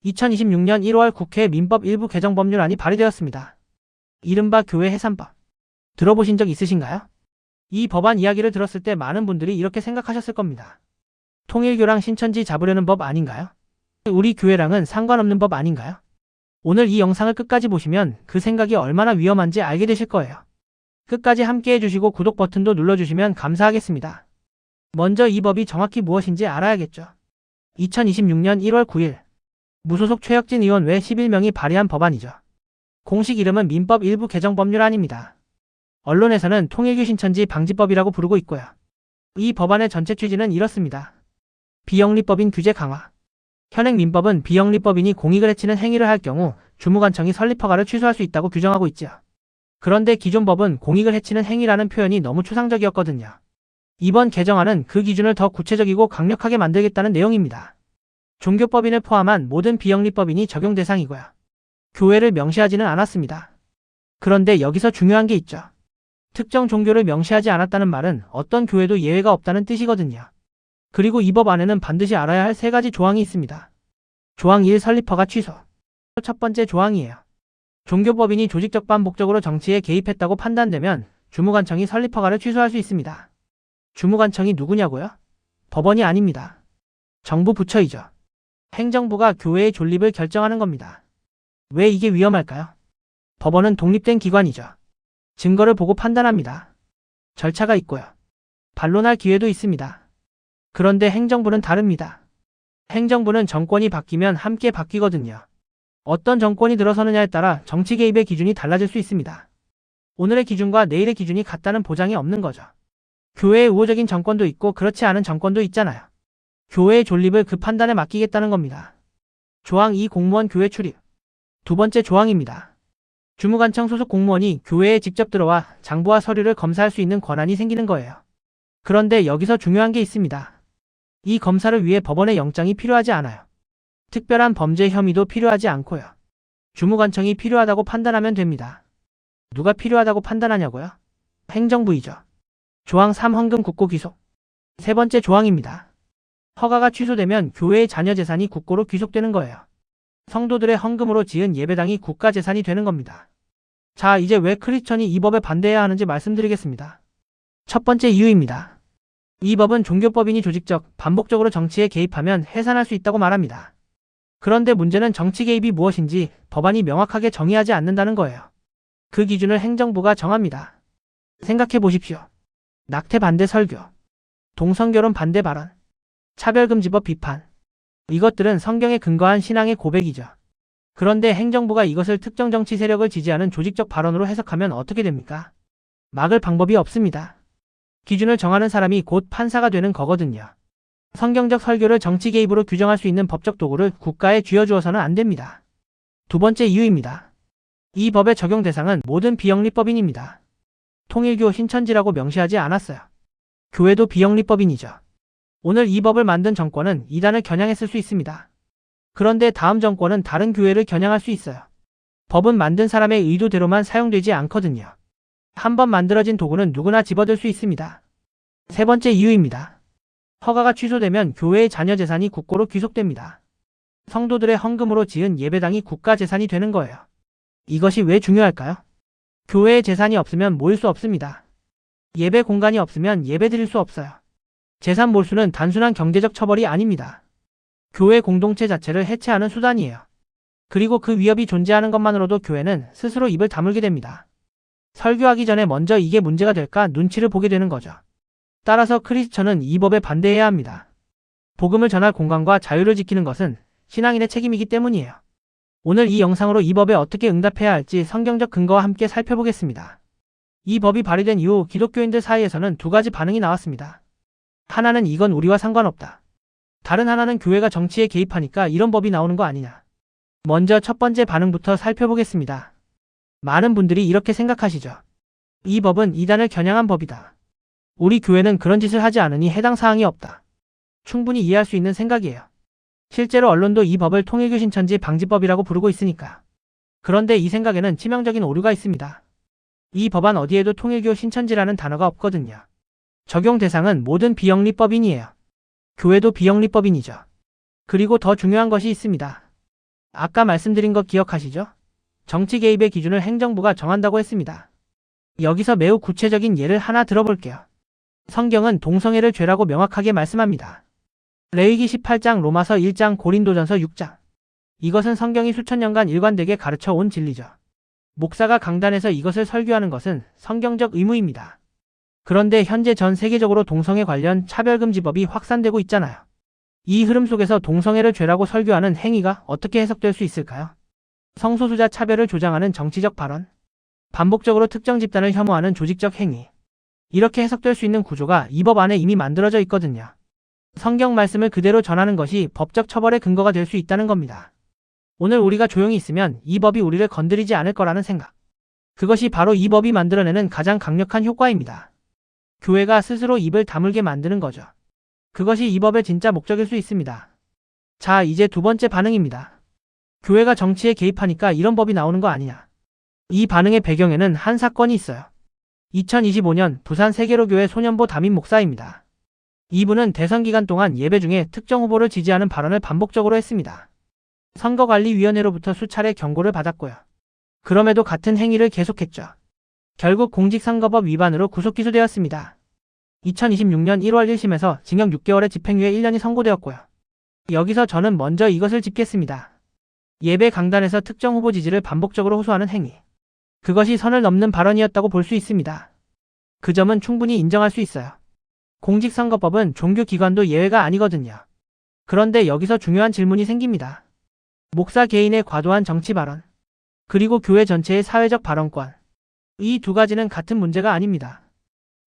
2026년 1월 국회 민법 일부 개정 법률안이 발의되었습니다. 이른바 교회 해산법. 들어보신 적 있으신가요? 이 법안 이야기를 들었을 때 많은 분들이 이렇게 생각하셨을 겁니다. 통일교랑 신천지 잡으려는 법 아닌가요? 우리 교회랑은 상관없는 법 아닌가요? 오늘 이 영상을 끝까지 보시면 그 생각이 얼마나 위험한지 알게 되실 거예요. 끝까지 함께 해주시고 구독 버튼도 눌러주시면 감사하겠습니다. 먼저 이 법이 정확히 무엇인지 알아야겠죠. 2026년 1월 9일 무소속 최혁진 의원 외 11명이 발의한 법안이죠. 공식 이름은 민법 일부 개정 법률안입니다. 언론에서는 통일교 신천지 방지법이라고 부르고 있고요. 이 법안의 전체 취지는 이렇습니다. 비영리법인 규제 강화. 현행 민법은 비영리법인이 공익을 해치는 행위를 할 경우 주무관청이 설립허가를 취소할 수 있다고 규정하고 있지요. 그런데 기존 법은 공익을 해치는 행위라는 표현이 너무 추상적이었거든요. 이번 개정안은 그 기준을 더 구체적이고 강력하게 만들겠다는 내용입니다. 종교법인을 포함한 모든 비영리법인이 적용 대상이고요. 교회를 명시하지는 않았습니다. 그런데 여기서 중요한 게 있죠. 특정 종교를 명시하지 않았다는 말은 어떤 교회도 예외가 없다는 뜻이거든요. 그리고 이 법 안에는 반드시 알아야 할 3가지 조항이 있습니다. 조항 1 설립허가 취소. 첫 번째 조항이에요. 종교법인이 조직적 반복적으로 정치에 개입했다고 판단되면 주무관청이 설립허가를 취소할 수 있습니다. 주무관청이 누구냐고요? 법원이 아닙니다. 정부 부처이죠. 행정부가 교회의 존립을 결정하는 겁니다. 왜 이게 위험할까요? 법원은 독립된 기관이죠. 증거를 보고 판단합니다. 절차가 있고요. 반론할 기회도 있습니다. 그런데 행정부는 다릅니다. 행정부는 정권이 바뀌면 함께 바뀌거든요. 어떤 정권이 들어서느냐에 따라 정치 개입의 기준이 달라질 수 있습니다. 오늘의 기준과 내일의 기준이 같다는 보장이 없는 거죠. 교회의 우호적인 정권도 있고 그렇지 않은 정권도 있잖아요. 교회의 존립을 그 판단에 맡기겠다는 겁니다. 조항 2 공무원 교회 출입. 두 번째 조항입니다. 주무관청 소속 공무원이 교회에 직접 들어와 장부와 서류를 검사할 수 있는 권한이 생기는 거예요. 그런데 여기서 중요한 게 있습니다. 이 검사를 위해 법원의 영장이 필요하지 않아요. 특별한 범죄 혐의도 필요하지 않고요. 주무관청이 필요하다고 판단하면 됩니다. 누가 필요하다고 판단하냐고요? 행정부이죠. 조항 3 헌금 국고 귀속. 세 번째 조항입니다. 허가가 취소되면 교회의 자녀 재산이 국고로 귀속되는 거예요. 성도들의 헌금으로 지은 예배당이 국가 재산이 되는 겁니다. 자, 이제 왜 크리스천이 이 법에 반대해야 하는지 말씀드리겠습니다. 첫 번째 이유입니다. 이 법은 종교법인이 조직적, 반복적으로 정치에 개입하면 해산할 수 있다고 말합니다. 그런데 문제는 정치 개입이 무엇인지 법안이 명확하게 정의하지 않는다는 거예요. 그 기준을 행정부가 정합니다. 생각해 보십시오. 낙태 반대 설교, 동성결혼 반대 발언, 차별금지법 비판. 이것들은 성경에 근거한 신앙의 고백이죠. 그런데 행정부가 이것을 특정 정치 세력을 지지하는 조직적 발언으로 해석하면 어떻게 됩니까? 막을 방법이 없습니다. 기준을 정하는 사람이 곧 판사가 되는 거거든요. 성경적 설교를 정치 개입으로 규정할 수 있는 법적 도구를 국가에 쥐어주어서는 안 됩니다. 두 번째 이유입니다. 이 법의 적용 대상은 모든 비영리법인입니다. 통일교 신천지라고 명시하지 않았어요. 교회도 비영리법인이죠. 오늘 이 법을 만든 정권은 이단을 겨냥했을 수 있습니다. 그런데 다음 정권은 다른 교회를 겨냥할 수 있어요. 법은 만든 사람의 의도대로만 사용되지 않거든요. 한번 만들어진 도구는 누구나 집어들 수 있습니다. 세 번째 이유입니다. 허가가 취소되면 교회의 자녀 재산이 국고로 귀속됩니다. 성도들의 헌금으로 지은 예배당이 국가 재산이 되는 거예요. 이것이 왜 중요할까요? 교회의 재산이 없으면 모일 수 없습니다. 예배 공간이 없으면 예배 드릴 수 없어요. 재산 몰수는 단순한 경제적 처벌이 아닙니다. 교회 공동체 자체를 해체하는 수단이에요. 그리고 그 위협이 존재하는 것만으로도 교회는 스스로 입을 다물게 됩니다. 설교하기 전에 먼저 이게 문제가 될까 눈치를 보게 되는 거죠. 따라서 크리스천은 이 법에 반대해야 합니다. 복음을 전할 공간과 자유를 지키는 것은 신앙인의 책임이기 때문이에요. 오늘 이 영상으로 이 법에 어떻게 응답해야 할지 성경적 근거와 함께 살펴보겠습니다. 이 법이 발의된 이후 기독교인들 사이에서는 2가지 반응이 나왔습니다. 하나는 이건 우리와 상관없다. 다른 하나는 교회가 정치에 개입하니까 이런 법이 나오는 거 아니냐. 먼저 첫 번째 반응부터 살펴보겠습니다. 많은 분들이 이렇게 생각하시죠. 이 법은 이단을 겨냥한 법이다. 우리 교회는 그런 짓을 하지 않으니 해당 사항이 없다. 충분히 이해할 수 있는 생각이에요. 실제로 언론도 이 법을 통일교 신천지 방지법이라고 부르고 있으니까. 그런데 이 생각에는 치명적인 오류가 있습니다. 이 법안 어디에도 통일교 신천지라는 단어가 없거든요. 적용 대상은 모든 비영리법인이에요. 교회도 비영리법인이죠. 그리고 더 중요한 것이 있습니다. 아까 말씀드린 것 기억하시죠? 정치 개입의 기준을 행정부가 정한다고 했습니다. 여기서 매우 구체적인 예를 하나 들어볼게요. 성경은 동성애를 죄라고 명확하게 말씀합니다. 레위기 18장, 로마서 1장, 고린도전서 6장. 이것은 성경이 수천 년간 일관되게 가르쳐 온 진리죠. 목사가 강단에서 이것을 설교하는 것은 성경적 의무입니다. 그런데 현재 전 세계적으로 동성애 관련 차별금지법이 확산되고 있잖아요. 이 흐름 속에서 동성애를 죄라고 설교하는 행위가 어떻게 해석될 수 있을까요? 성소수자 차별을 조장하는 정치적 발언, 반복적으로 특정 집단을 혐오하는 조직적 행위. 이렇게 해석될 수 있는 구조가 이 법 안에 이미 만들어져 있거든요. 성경 말씀을 그대로 전하는 것이 법적 처벌의 근거가 될 수 있다는 겁니다. 오늘 우리가 조용히 있으면 이 법이 우리를 건드리지 않을 거라는 생각. 그것이 바로 이 법이 만들어내는 가장 강력한 효과입니다. 교회가 스스로 입을 다물게 만드는 거죠. 그것이 이 법의 진짜 목적일 수 있습니다. 자, 이제 두 번째 반응입니다. 교회가 정치에 개입하니까 이런 법이 나오는 거 아니냐. 이 반응의 배경에는 한 사건이 있어요. 2025년 부산 세계로교회 손연보 담임 목사입니다. 이분은 대선 기간 동안 예배 중에 특정 후보를 지지하는 발언을 반복적으로 했습니다. 선거관리위원회로부터 수차례 경고를 받았고요. 그럼에도 같은 행위를 계속했죠. 결국 공직선거법 위반으로 구속 기소되었습니다. 2026년 1월 1심에서 징역 6개월에 집행유예 1년이 선고되었고요. 여기서 저는 먼저 이것을 짚겠습니다. 예배 강단에서 특정 후보 지지를 반복적으로 호소하는 행위. 그것이 선을 넘는 발언이었다고 볼 수 있습니다. 그 점은 충분히 인정할 수 있어요. 공직선거법은 종교기관도 예외가 아니거든요. 그런데 여기서 중요한 질문이 생깁니다. 목사 개인의 과도한 정치 발언, 그리고 교회 전체의 사회적 발언권. 이 두 가지는 같은 문제가 아닙니다.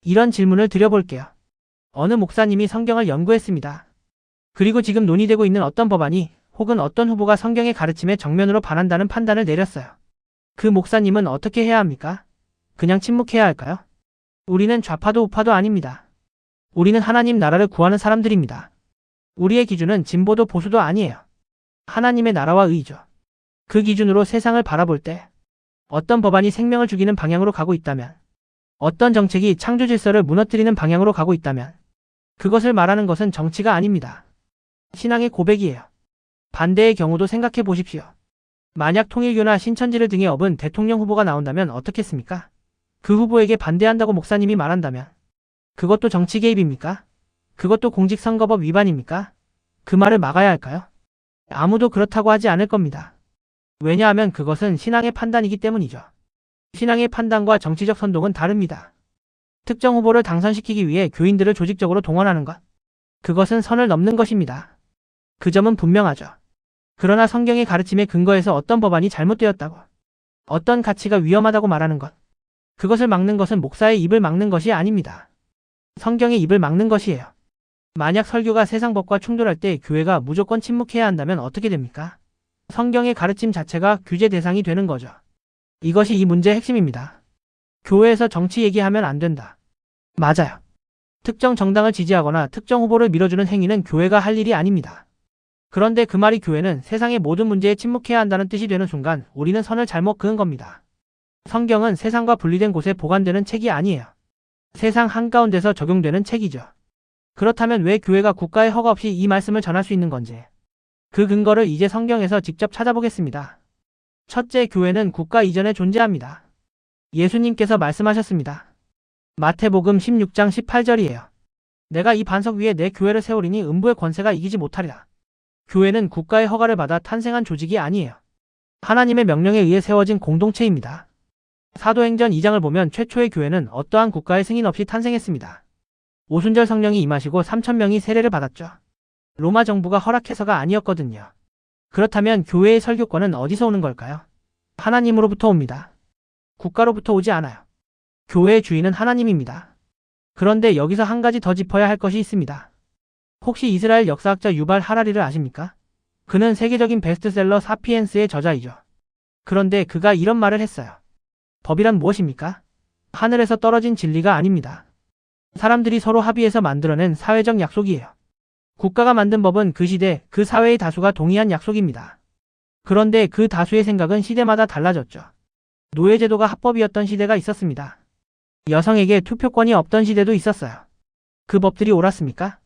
이런 질문을 드려볼게요. 어느 목사님이 성경을 연구했습니다. 그리고 지금 논의되고 있는 어떤 법안이 혹은 어떤 후보가 성경의 가르침에 정면으로 반한다는 판단을 내렸어요. 그 목사님은 어떻게 해야 합니까? 그냥 침묵해야 할까요? 우리는 좌파도 우파도 아닙니다. 우리는 하나님 나라를 구하는 사람들입니다. 우리의 기준은 진보도 보수도 아니에요. 하나님의 나라와 의죠. 그 기준으로 세상을 바라볼 때 어떤 법안이 생명을 죽이는 방향으로 가고 있다면, 어떤 정책이 창조 질서를 무너뜨리는 방향으로 가고 있다면 그것을 말하는 것은 정치가 아닙니다. 신앙의 고백이에요. 반대의 경우도 생각해 보십시오. 만약 통일교나 신천지를 등에 업은 대통령 후보가 나온다면 어떻겠습니까? 그 후보에게 반대한다고 목사님이 말한다면 그것도 정치 개입입니까? 그것도 공직선거법 위반입니까? 그 말을 막아야 할까요? 아무도 그렇다고 하지 않을 겁니다. 왜냐하면 그것은 신앙의 판단이기 때문이죠. 신앙의 판단과 정치적 선동은 다릅니다. 특정 후보를 당선시키기 위해 교인들을 조직적으로 동원하는 것. 그것은 선을 넘는 것입니다. 그 점은 분명하죠. 그러나 성경의 가르침에 근거해서 어떤 법안이 잘못되었다고, 어떤 가치가 위험하다고 말하는 것. 그것을 막는 것은 목사의 입을 막는 것이 아닙니다. 성경의 입을 막는 것이에요. 만약 설교가 세상 법과 충돌할 때 교회가 무조건 침묵해야 한다면 어떻게 됩니까? 성경의 가르침 자체가 규제 대상이 되는 거죠. 이것이 이 문제의 핵심입니다. 교회에서 정치 얘기하면 안 된다. 맞아요. 특정 정당을 지지하거나 특정 후보를 밀어주는 행위는 교회가 할 일이 아닙니다. 그런데 그 말이 교회는 세상의 모든 문제에 침묵해야 한다는 뜻이 되는 순간 우리는 선을 잘못 그은 겁니다. 성경은 세상과 분리된 곳에 보관되는 책이 아니에요. 세상 한가운데서 적용되는 책이죠. 그렇다면 왜 교회가 국가의 허가 없이 이 말씀을 전할 수 있는 건지. 그 근거를 이제 성경에서 직접 찾아보겠습니다. 첫째, 교회는 국가 이전에 존재합니다. 예수님께서 말씀하셨습니다. 마태복음 16장 18절이에요. 내가 이 반석 위에 내 교회를 세우리니 음부의 권세가 이기지 못하리라. 교회는 국가의 허가를 받아 탄생한 조직이 아니에요. 하나님의 명령에 의해 세워진 공동체입니다. 사도행전 2장을 보면 최초의 교회는 어떠한 국가의 승인 없이 탄생했습니다. 오순절 성령이 임하시고 3,000명이 세례를 받았죠. 로마 정부가 허락해서가 아니었거든요. 그렇다면 교회의 설교권은 어디서 오는 걸까요? 하나님으로부터 옵니다. 국가로부터 오지 않아요. 교회의 주인은 하나님입니다. 그런데 여기서 한 가지 더 짚어야 할 것이 있습니다. 혹시 이스라엘 역사학자 유발 하라리를 아십니까? 그는 세계적인 베스트셀러 사피엔스의 저자이죠. 그런데 그가 이런 말을 했어요. 법이란 무엇입니까? 하늘에서 떨어진 진리가 아닙니다. 사람들이 서로 합의해서 만들어낸 사회적 약속이에요. 국가가 만든 법은 그 시대, 그 사회의 다수가 동의한 약속입니다. 그런데 그 다수의 생각은 시대마다 달라졌죠. 노예제도가 합법이었던 시대가 있었습니다. 여성에게 투표권이 없던 시대도 있었어요. 그 법들이 옳았습니까?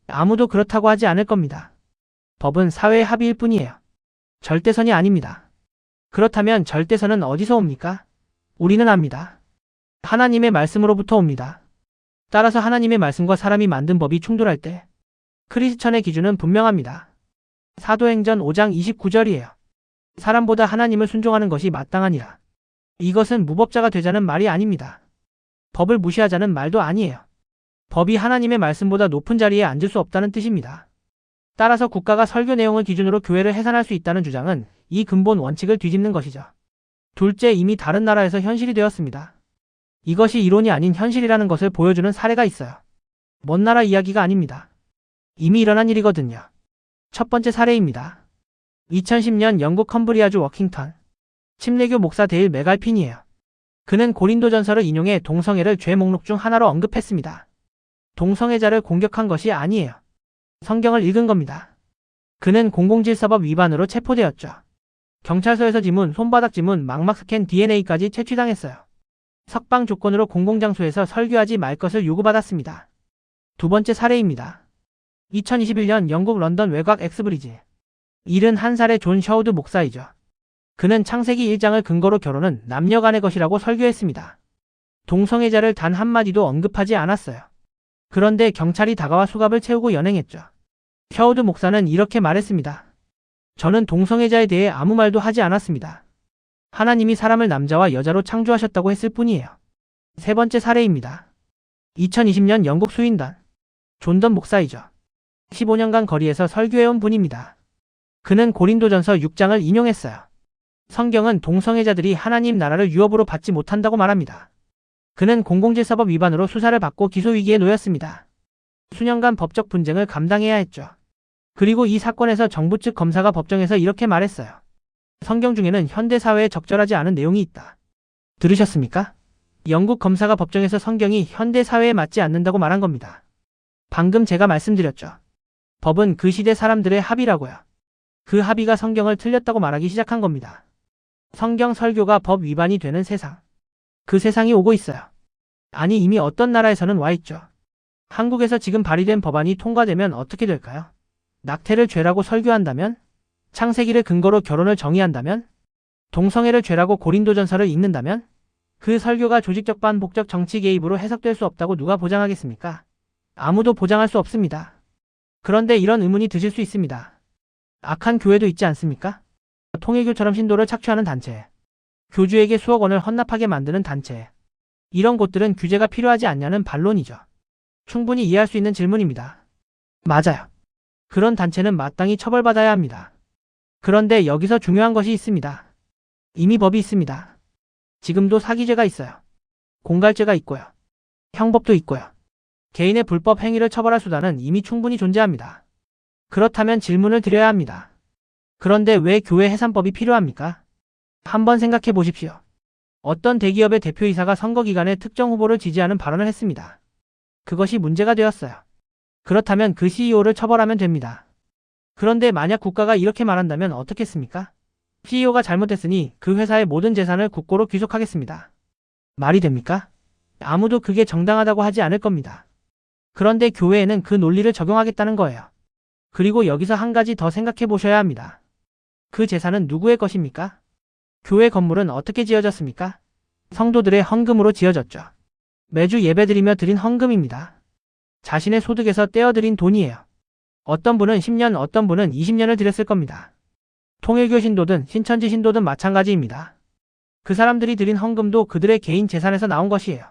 아무도 그렇다고 하지 않을 겁니다. 법은 사회의 합의일 뿐이에요. 절대선이 아닙니다. 그렇다면 절대선은 어디서 옵니까? 우리는 압니다. 하나님의 말씀으로부터 옵니다. 따라서 하나님의 말씀과 사람이 만든 법이 충돌할 때 크리스천의 기준은 분명합니다. 사도행전 5장 29절이에요. 사람보다 하나님을 순종하는 것이 마땅하니라. 이것은 무법자가 되자는 말이 아닙니다. 법을 무시하자는 말도 아니에요. 법이 하나님의 말씀보다 높은 자리에 앉을 수 없다는 뜻입니다. 따라서 국가가 설교 내용을 기준으로 교회를 해산할 수 있다는 주장은 이 근본 원칙을 뒤집는 것이죠. 둘째, 이미 다른 나라에서 현실이 되었습니다. 이것이 이론이 아닌 현실이라는 것을 보여주는 사례가 있어요. 먼 나라 이야기가 아닙니다. 이미 일어난 일이거든요. 첫 번째 사례입니다. 2010년 영국 컴브리아주 워킹턴 침례교 목사 데일 메갈핀이에요. 그는 고린도전서를 인용해 동성애를 죄 목록 중 하나로 언급했습니다. 동성애자를 공격한 것이 아니에요. 성경을 읽은 겁니다. 그는 공공질서법 위반으로 체포되었죠. 경찰서에서 지문, 손바닥 지문, 망막 스캔, DNA까지 채취당했어요. 석방 조건으로 공공장소에서 설교하지 말 것을 요구받았습니다. 두 번째 사례입니다. 2021년 영국 런던 외곽 엑스브리지 71살의 존 셔우드 목사이죠. 그는 창세기 1장을 근거로 결혼은 남녀 간의 것이라고 설교했습니다. 동성애자를 단 한마디도 언급하지 않았어요. 그런데 경찰이 다가와 수갑을 채우고 연행했죠. 셔우드 목사는 이렇게 말했습니다. 저는 동성애자에 대해 아무 말도 하지 않았습니다. 하나님이 사람을 남자와 여자로 창조하셨다고 했을 뿐이에요. 세 번째 사례입니다. 2020년 영국 수인단 존던 목사이죠. 15년간 거리에서 설교해온 분입니다. 그는 고린도전서 6장을 인용했어요. 성경은 동성애자들이 하나님 나라를 유업으로 받지 못한다고 말합니다. 그는 공공질서법 위반으로 수사를 받고 기소 위기에 놓였습니다. 수년간 법적 분쟁을 감당해야 했죠. 그리고 이 사건에서 정부 측 검사가 법정에서 이렇게 말했어요. 성경 중에는 현대사회에 적절하지 않은 내용이 있다. 들으셨습니까? 영국 검사가 법정에서 성경이 현대사회에 맞지 않는다고 말한 겁니다. 방금 제가 말씀드렸죠. 법은 그 시대 사람들의 합의라고요. 그 합의가 성경을 틀렸다고 말하기 시작한 겁니다. 성경 설교가 법 위반이 되는 세상. 그 세상이 오고 있어요. 아니, 이미 어떤 나라에서는 와 있죠. 한국에서 지금 발의된 법안이 통과되면 어떻게 될까요? 낙태를 죄라고 설교한다면? 창세기를 근거로 결혼을 정의한다면? 동성애를 죄라고 고린도전서를 읽는다면? 그 설교가 조직적 반복적 정치 개입으로 해석될 수 없다고 누가 보장하겠습니까? 아무도 보장할 수 없습니다. 그런데 이런 의문이 드실 수 있습니다. 악한 교회도 있지 않습니까? 통일교처럼 신도를 착취하는 단체, 교주에게 수억 원을 헌납하게 만드는 단체, 이런 곳들은 규제가 필요하지 않냐는 반론이죠. 충분히 이해할 수 있는 질문입니다. 맞아요. 그런 단체는 마땅히 처벌받아야 합니다. 그런데 여기서 중요한 것이 있습니다. 이미 법이 있습니다. 지금도 사기죄가 있어요. 공갈죄가 있고요. 형법도 있고요. 개인의 불법 행위를 처벌할 수단은 이미 충분히 존재합니다. 그렇다면 질문을 드려야 합니다. 그런데 왜 교회 해산법이 필요합니까? 한번 생각해 보십시오. 어떤 대기업의 대표이사가 선거 기간에 특정 후보를 지지하는 발언을 했습니다. 그것이 문제가 되었어요. 그렇다면 그 CEO를 처벌하면 됩니다. 그런데 만약 국가가 이렇게 말한다면 어떻겠습니까? CEO가 잘못했으니 그 회사의 모든 재산을 국고로 귀속하겠습니다. 말이 됩니까? 아무도 그게 정당하다고 하지 않을 겁니다. 그런데 교회에는 그 논리를 적용하겠다는 거예요. 그리고 여기서 한 가지 더 생각해 보셔야 합니다. 그 재산은 누구의 것입니까? 교회 건물은 어떻게 지어졌습니까? 성도들의 헌금으로 지어졌죠. 매주 예배드리며 드린 헌금입니다. 자신의 소득에서 떼어드린 돈이에요. 어떤 분은 10년, 어떤 분은 20년을 드렸을 겁니다. 통일교 신도든 신천지 신도든 마찬가지입니다. 그 사람들이 드린 헌금도 그들의 개인 재산에서 나온 것이에요.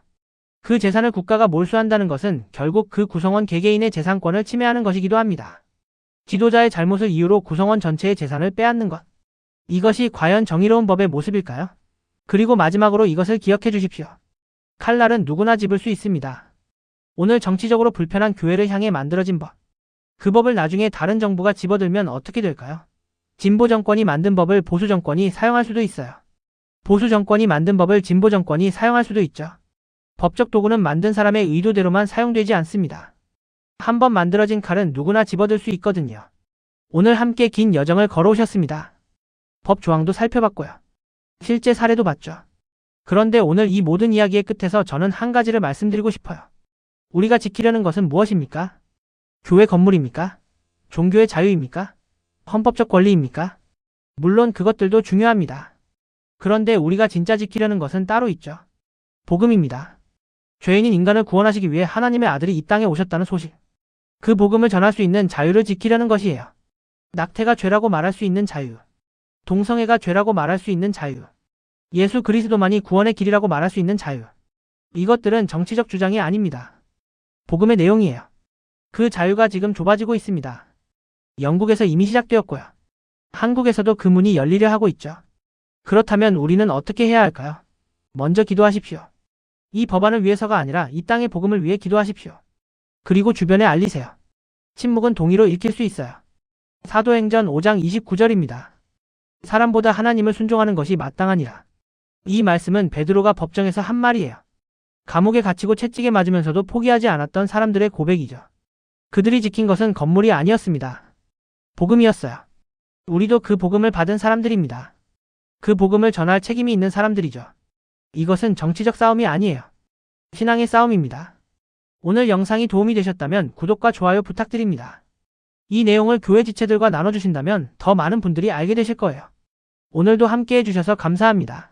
그 재산을 국가가 몰수한다는 것은 결국 그 구성원 개개인의 재산권을 침해하는 것이기도 합니다. 지도자의 잘못을 이유로 구성원 전체의 재산을 빼앗는 것. 이것이 과연 정의로운 법의 모습일까요? 그리고 마지막으로 이것을 기억해 주십시오. 칼날은 누구나 집을 수 있습니다. 오늘 정치적으로 불편한 교회를 향해 만들어진 법. 그 법을 나중에 다른 정부가 집어들면 어떻게 될까요? 진보 정권이 만든 법을 보수 정권이 사용할 수도 있어요. 보수 정권이 만든 법을 진보 정권이 사용할 수도 있죠. 법적 도구는 만든 사람의 의도대로만 사용되지 않습니다. 한번 만들어진 칼은 누구나 집어들 수 있거든요. 오늘 함께 긴 여정을 걸어오셨습니다. 법 조항도 살펴봤고요. 실제 사례도 봤죠. 그런데 오늘 이 모든 이야기의 끝에서 저는 한 가지를 말씀드리고 싶어요. 우리가 지키려는 것은 무엇입니까? 교회 건물입니까? 종교의 자유입니까? 헌법적 권리입니까? 물론 그것들도 중요합니다. 그런데 우리가 진짜 지키려는 것은 따로 있죠. 복음입니다. 죄인인 인간을 구원하시기 위해 하나님의 아들이 이 땅에 오셨다는 소식. 그 복음을 전할 수 있는 자유를 지키려는 것이에요. 낙태가 죄라고 말할 수 있는 자유. 동성애가 죄라고 말할 수 있는 자유. 예수 그리스도만이 구원의 길이라고 말할 수 있는 자유. 이것들은 정치적 주장이 아닙니다. 복음의 내용이에요. 그 자유가 지금 좁아지고 있습니다. 영국에서 이미 시작되었고요. 한국에서도 그 문이 열리려 하고 있죠. 그렇다면 우리는 어떻게 해야 할까요? 먼저 기도하십시오. 이 법안을 위해서가 아니라 이 땅의 복음을 위해 기도하십시오. 그리고 주변에 알리세요. 침묵은 동의로 읽힐 수 있어요. 사도행전 5장 29절입니다. 사람보다 하나님을 순종하는 것이 마땅하니라. 이 말씀은 베드로가 법정에서 한 말이에요. 감옥에 갇히고 채찍에 맞으면서도 포기하지 않았던 사람들의 고백이죠. 그들이 지킨 것은 건물이 아니었습니다. 복음이었어요. 우리도 그 복음을 받은 사람들입니다. 그 복음을 전할 책임이 있는 사람들이죠. 이것은 정치적 싸움이 아니에요. 신앙의 싸움입니다. 오늘 영상이 도움이 되셨다면 구독과 좋아요 부탁드립니다. 이 내용을 교회 지체들과 나눠주신다면 더 많은 분들이 알게 되실 거예요. 오늘도 함께 해주셔서 감사합니다.